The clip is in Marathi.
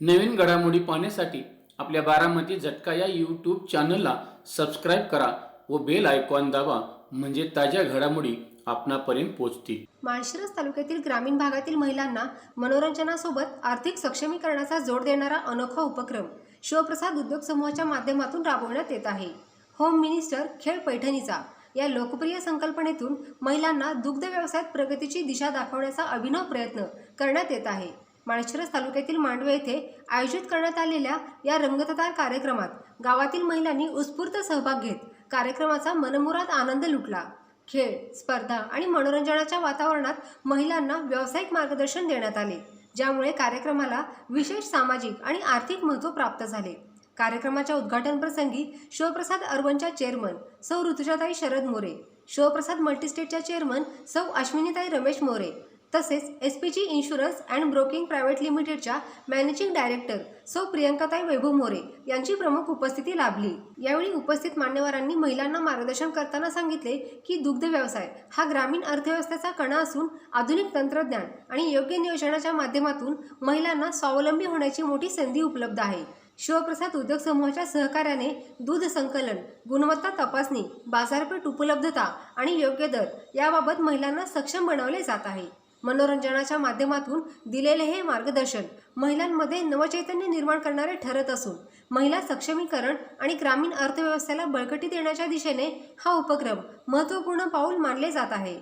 नवीन घडामोडी पाहण्यासाठी आपल्या बारामती झटका या यूट्यूब चॅनलला सबस्क्राईब करा व बेल आयकॉन दाबा, म्हणजे ताज्या घडामोडी आपणापर्यंत पोहोचतील। माळशिरस तालुक्यातील ग्रामीण भागातील महिलांना मनोरंजनासोबत आर्थिक सक्षमीकरणाचा जोड देणारा अनोखा उपक्रम शिवप्रसाद उद्योग समूहाच्या माध्यमातून राबवण्यात येत आहे। होम मिनिस्टर खेळ पैठणीचा या लोकप्रिय संकल्पनेतून महिलांना दुग्ध व्यवसायात प्रगतीची दिशा दाखवण्याचा अभिनव प्रयत्न करण्यात येत आहे। माळशिरस तालुक्यातील मांडवे येथे आयोजित करण्यात आलेल्या या रंगतदार कार्यक्रमात गावातील महिलांनी उत्स्फूर्त सहभाग घेत कार्यक्रमाचा मनमुराद आनंद लुटला। खेळ, स्पर्धा आणि मनोरंजनाच्या वातावरणात महिलांना व्यावसायिक मार्गदर्शन देण्यात आले, ज्यामुळे कार्यक्रमाला विशेष सामाजिक आणि आर्थिक महत्त्व प्राप्त झाले। कार्यक्रमाच्या उद्घाटन प्रसंगी शिवप्रसाद अर्बनच्या चेअरमन सौ ऋतुजाताई शरद मोरे, शिवप्रसाद मल्टीस्टेटच्या चेअरमन सौ अश्विनीताई रमेश मोरे तसेच SPG insurance and broking private लिमिटेडच्या मॅनेजिंग डायरेक्टर सौ प्रियंकाताई वैभव मोरे यांची प्रमुख उपस्थिती लाभली। यावेळी उपस्थित मान्यवरांनी महिलांना मार्गदर्शन करताना सांगितले की दुग्ध व्यवसाय हा ग्रामीण अर्थव्यवस्थेचा कणा असून आधुनिक तंत्रज्ञान आणि योग्य नियोजनाच्या माध्यमातून महिलांना स्वावलंबी होण्याची मोठी संधी उपलब्ध आहे। शिवप्रसाद उद्योग समूहाच्या सहकार्याने दूध संकलन, गुणवत्ता तपासणी, बाजारपेठ उपलब्धता आणि योग्य दर याबाबत महिलांना सक्षम बनवले जात आहे। मनोरंजनाच्या माध्यमातून दिलेले हे मार्गदर्शन महिलांमध्ये नवचैतन्य निर्माण करणारे ठरत असून महिला सक्षमीकरण आणि ग्रामीण अर्थव्यवस्थेला बळकटी देण्याच्या दिशेने हा उपक्रम महत्त्वपूर्ण पाऊल मानले जात आहे।